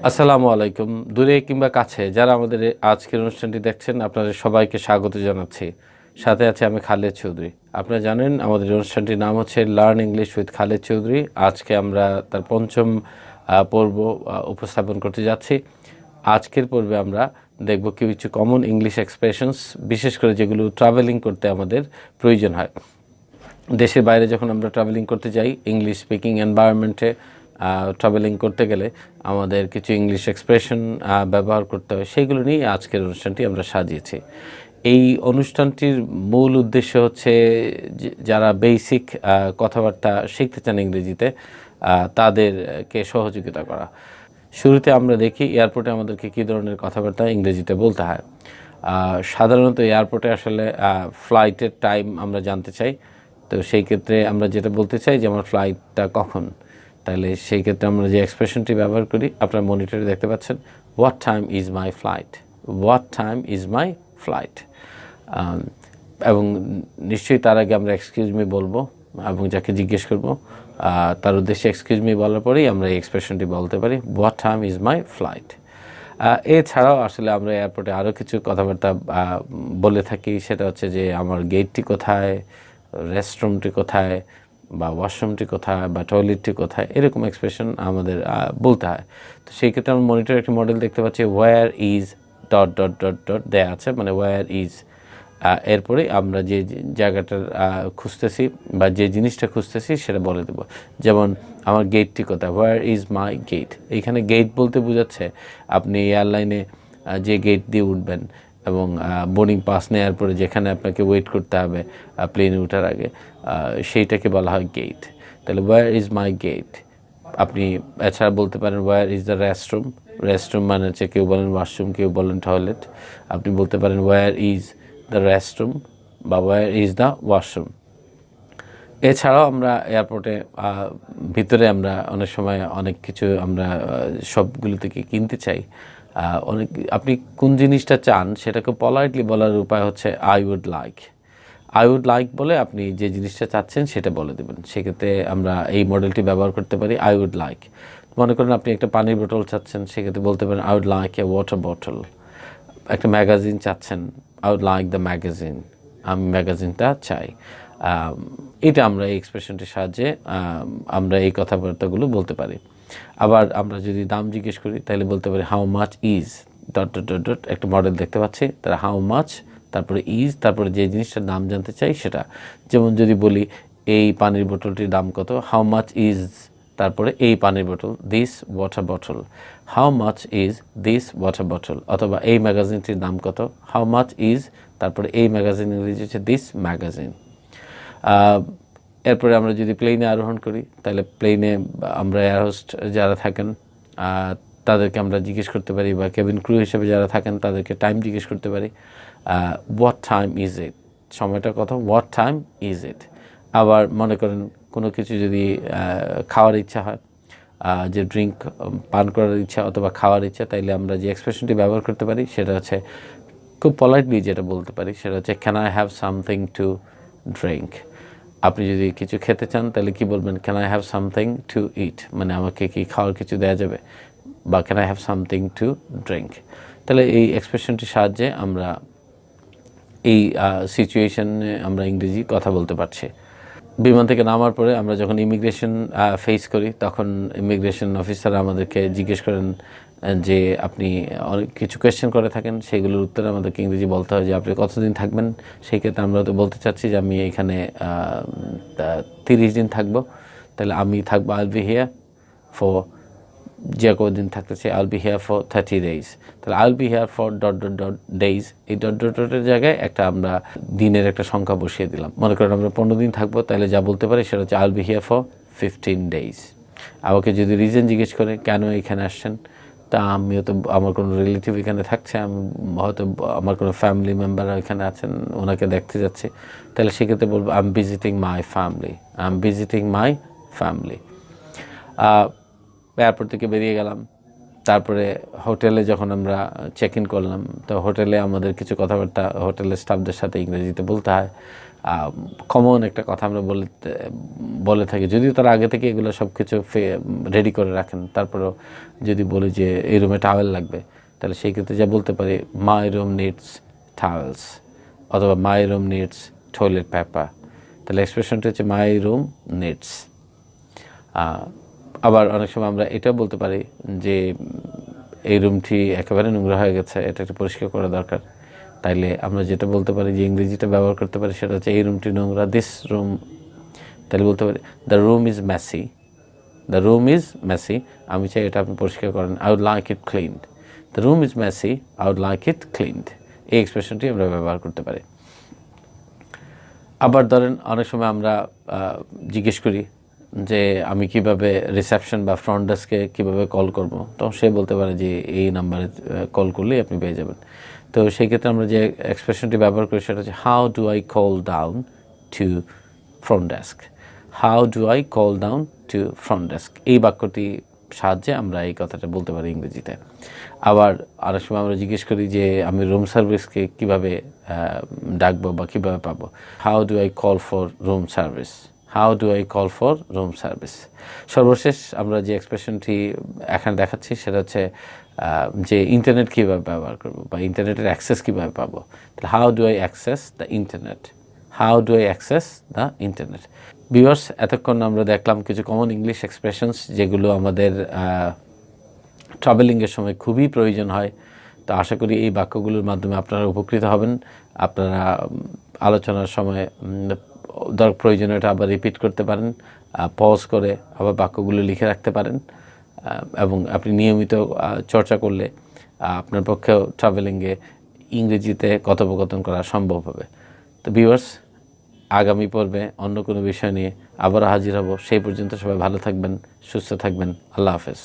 আসসালামু আলাইকুম। দূরে কিংবা কাছে যারা আমাদের আজকের অনুষ্ঠানটি দেখছেন আপনাদের সবাইকে স্বাগত জানাচ্ছি। সাথে আছে আমি খালেদ চৌধুরী। আপনারা জানেন আমাদের অনুষ্ঠানটির নাম হচ্ছে learn English with Khaled Chowdhury. আজকে আমরা তার পঞ্চম পর্ব উপস্থাপন করতে যাচ্ছি। আজকের পর্বে আমরা দেখব কিছু কমন ইংলিশ এক্সপ্রেশনস, বিশেষ করে যেগুলো ট্রাভেলিং করতে আমাদের প্রয়োজন হয়। দেশের বাইরে যখন আমরা ট্রাভেলিং করতে যাই, ইংলিশ স্পিকিং এনভায়রনমেন্টে ট্রাভেলিং করতে গেলে আমাদের কিছু ইংলিশ এক্সপ্রেশন ব্যবহার করতে হয়। সেইগুলো নিয়ে আজকের অনুষ্ঠানটি আমরা সাজিয়েছি। এই অনুষ্ঠানটির মূল উদ্দেশ্য হচ্ছে যারা বেসিক কথাবার্তা শিখতে চান ইংরেজিতে, তাদেরকে সহযোগিতা করা। শুরুতে আমরা দেখি এয়ারপোর্টে আমাদেরকে কী ধরনের কথাবার্তা ইংরেজিতে বলতে হয়। সাধারণত এয়ারপোর্টে আসলে ফ্লাইটের টাইম আমরা জানতে চাই। তো সেই ক্ষেত্রে আমরা যেটা বলতে চাই যে আমার ফ্লাইটটা কখন, তাহলে সেই ক্ষেত্রে আমরা যে এক্সপ্রেশনটি ব্যবহার করি আপনার মনিটরে দেখতে পাচ্ছেন, what time is my flight, what time is my flight. এবং নিশ্চয়ই তার আগে আমরা এক্সকিউজ মি বলবো এবং যাকে জিজ্ঞেস করব তার উদ্দেশ্যে এক্সকিউজ মি বলার পরেই আমরা এই এক্সপ্রেশনটি বলতে পারি, what time is my flight. এছাড়াও আসলে আমরা এয়ারপোর্টে আরও কিছু কথাবার্তা বলে থাকি। সেটা হচ্ছে যে আমার গেটটি কোথায়, রেস্টরুমটি কোথায়, বা ওয়াশরুমটি কোথায়, বা টয়লেটটি কোথায়, এরকম এক্সপ্রেশন আমাদের বলতে হয়। তো সেই ক্ষেত্রে আমরা মনিটরে একটি মডেল দেখতে পাচ্ছি, where is dot dot dot dot দেয়া আছে, মানে ওয়্যার ইজ। এরপরে আমরা যে জায়গাটার খুঁজতেছি বা যে জিনিসটা খুঁজতেছি সেটা বলে দেবো। যেমন আমার গেটটি কোথায়, হোয়ার ইজ মাই গেট। এইখানে গেট বলতে বোঝাচ্ছে আপনি এয়ারলাইনে যে গেট দিয়ে উঠবেন এবং বোর্ডিং পাস নেওয়ার পরে যেখানে আপনাকে ওয়েট করতে হবে প্লেনে ওঠার আগে, সেইটাকে বলা হয় গেট। তাহলে হোয়ার ইজ মাই গেট। আপনি এছাড়া বলতে পারেন where is the restroom. Restroom মানে হচ্ছে কেউ বলেন ওয়াশরুম, কেউ বলেন টয়লেট। আপনি বলতে পারেন হোয়ার ইজ দ্য রেস্টরুম বা হোয়ার ইজ দ্য ওয়াশরুম। এছাড়াও আমরা এয়ারপোর্টে ভিতরে আমরা অনেক সময় অনেক কিছু আমরা সবগুলো থেকে কিনতে চাই। অনেক আপনি কোন জিনিসটা চান সেটাকে পলাইটলি বলার উপায় হচ্ছে I would like. I would like বলে আপনি যে জিনিসটা চাচ্ছেন সেটা বলে দেবেন। সেক্ষেত্রে আমরা এই মডেলটি ব্যবহার করতে পারি, আই উড লাইক। মনে করেন আপনি একটা পানির বোতল চাচ্ছেন, সেক্ষেত্রে বলতে পারেন I would like a water bottle. একটা ম্যাগাজিন চাচ্ছেন, I would like the magazine, আমি ম্যাগাজিনটা চাই। এটা আমরা এই এক্সপ্রেশনটির সাহায্যে আমরা এই কথাবার্তাগুলো বলতে পারি। আবার আমরা যদি দাম জিজ্ঞেস করি তাহলে বলতে পারি how much is dot dot dot dot. একটা মডেল দেখতে পাচ্ছি, তারা হাউ মাচ, তারপরে ইজ, তারপরে যে জিনিসটার দাম জানতে চাই সেটা। যেমন যদি বলি এই পানির বোতলটির দাম কত, হাউ মাচ ইজ, তারপরে এই পানির বোতল, this water bottle, how much is this water bottle. অথবা এই ম্যাগাজিনটির দাম কত, হাউ মাচ ইজ, তারপরে এই ম্যাগাজিন ইংরেজি হচ্ছে দিস ম্যাগাজিন। এরপরে আমরা যদি প্লেনে আরোহণ করি তাহলে প্লেনে আমরা এয়ার হোস্ট যারা থাকেন তাদেরকে আমরা জিজ্ঞেস করতে পারি, বা কেবিন ক্রু হিসেবে যারা থাকেন তাদেরকে টাইম জিজ্ঞেস করতে পারি, হোয়াট টাইম ইজ ইট, সময়টা কত, হোয়াট টাইম ইজ ইট। আবার মনে করেন কোনো কিছু যদি খাওয়ার ইচ্ছা হয়, যে ড্রিঙ্ক পান করার ইচ্ছা অথবা খাওয়ার ইচ্ছা, তাইলে আমরা যে এক্সপ্রেশনটি ব্যবহার করতে পারি সেটা হচ্ছে, খুব পলাইটলি যেটা বলতে পারি সেটা হচ্ছে, can I have something to drink. আপনি যদি কিছু খেতে চান তাহলে কি বলবেন, can I have something to eat, মানে আমাকে কি খাওয়ার কিছু দেওয়া যাবে, বা can I have something to drink. তাহলে এই এক্সপ্রেশনটির সাহায্যে আমরা এই সিচুয়েশনে আমরা ইংরেজি কথা বলতে পারছি। বিমান থেকে নামার পরে আমরা যখন ইমিগ্রেশন ফেস করি তখন ইমিগ্রেশন অফিসার আমাদেরকে জিজ্ঞেস করেন যে আপনি অনেক কিছু কোয়েশ্চেন করে থাকেন, সেগুলোর উত্তরে আমাদেরকে ইংরেজি বলতে হয় যে আপনি কতদিন থাকবেন। সেই ক্ষেত্রে আমরা তো বলতে চাচ্ছি যে আমি এখানে 30 দিন থাকবো, তাহলে আমি থাকবো আইল বি হিয়ার ফর, যে কদিন থাকতে চাই আইল বি হিয়ার ফর 30 days। তাহলে আইল B here for dot dot dot days, এই ডট ডট ডটের জায়গায় একটা আমরা দিনের একটা সংখ্যা বসিয়ে দিলাম। মনে করেন আমরা 15 দিন থাকবো, তাহলে যা বলতে পারি সেটা হচ্ছে আইল বি হিয়ার ফর 15 days। আমাকে যদি রিজন জিজ্ঞেস করে কেন এখানে আসছেন, তা আমিও তো আমার কোনো রিলেটিভ এখানে থাকছে, আমি হয়তো আমার কোনো ফ্যামিলি মেম্বাররা এখানে আছেন, ওনাকে দেখতে যাচ্ছি, তাহলে সেক্ষেত্রে বলবো I am visiting my family, I am visiting my family. Airport থেকে বেরিয়ে গেলাম, তারপরে হোটেলে যখন আমরা চেক ইন করলাম, তো হোটেলে আমাদের কিছু কথাবার্তা হোটেলের স্টাফদের সাথে ইংরেজিতে বলতে হয়। কমন একটা কথা আমরা বলে থাকি, যদিও তার আগে থেকে এগুলো সব কিছু রেডি করে রাখেন, তারপরেও যদি বলি যে এই রুমে টাওয়েল লাগবে, তাহলে সেই ক্ষেত্রে যা বলতে পারি, মাই রুম নিডস টাওয়েলস, অথবা my room needs toilet paper. তাহলে এক্সপ্রেশনটা হচ্ছে মাই রুম নিডস। আবার অনেক সময় আমরা এটাও বলতে পারি যে এই রুমটি একেবারে নোংরা হয়ে গেছে, এটা একটু পরিষ্কার করা দরকার। তাইলে আমরা যেটা বলতে পারি, যে ইংরেজিটা ব্যবহার করতে পারি, সেটা হচ্ছে এই রুমটি নোংরা, দিস রুম। তাহলে বলতে পারি the room is messy, the room is messy, আমি চাই এটা আপনি পরিষ্কার করেন, I would like it cleaned. The room is messy, I would like it cleaned. এই এক্সপ্রেশনটি আমরা ব্যবহার করতে পারি। আবার ধরেন অনেক সময় আমরা জিজ্ঞেস করি যে আমি কিভাবে রিসেপশন বা ফ্রন্ট ডেস্কে কীভাবে কল করব, তখন সে বলতে পারে যে এই নাম্বারে কল করলেই আপনি পেয়ে যাবেন। তো সেই ক্ষেত্রে আমরা যে এক্সপ্রেশনটি ব্যবহার করি সেটা হচ্ছে how do I call down to front desk, how do I call down to front desk. এই বাক্যটি সাহায্যে আমরা এই কথাটা বলতে পারি ইংরেজিতে। আবার অনেক সময় আমরা জিজ্ঞেস করি যে আমি রুম সার্ভিসকে কীভাবে ডাকবো বা কীভাবে পাবো, how do I call for room service, how do I call for room service. সর্বশেষ আমরা যে এক্সপ্রেশনটি এখানে দেখাচ্ছি সেটা হচ্ছে যে ইন্টারনেট কীভাবে ব্যবহার করবো বা ইন্টারনেটের অ্যাক্সেস কীভাবে পাবো। তাহলে how do I access the internet, how do I access the internet. Viewers, এতক্ষণ আমরা দেখলাম কিছু কমন ইংলিশ এক্সপ্রেশনস যেগুলো আমাদের ট্রাভেলিংয়ের সময় খুবই প্রয়োজন হয়। তো আশা করি এই বাক্যগুলোর মাধ্যমে আপনারা উপকৃত হবেন। আপনারা আলোচনার সময় প্রয়োজনে এটা আবার রিপিট করতে পারেন, পজ করে আবার বাক্যগুলো লিখে রাখতে পারেন, এবং আপনি নিয়মিত চর্চা করলে আপনার পক্ষেও ট্রাভেলিংয়ে ইংরেজিতে কথোপকথন করা সম্ভব হবে। তো ভিউয়ার্স, আগামী পর্বে অন্য কোনো বিষয় নিয়ে আবারও হাজির হব। সেই পর্যন্ত সবাই ভালো থাকবেন, সুস্থ থাকবেন। আল্লাহ হাফেজ।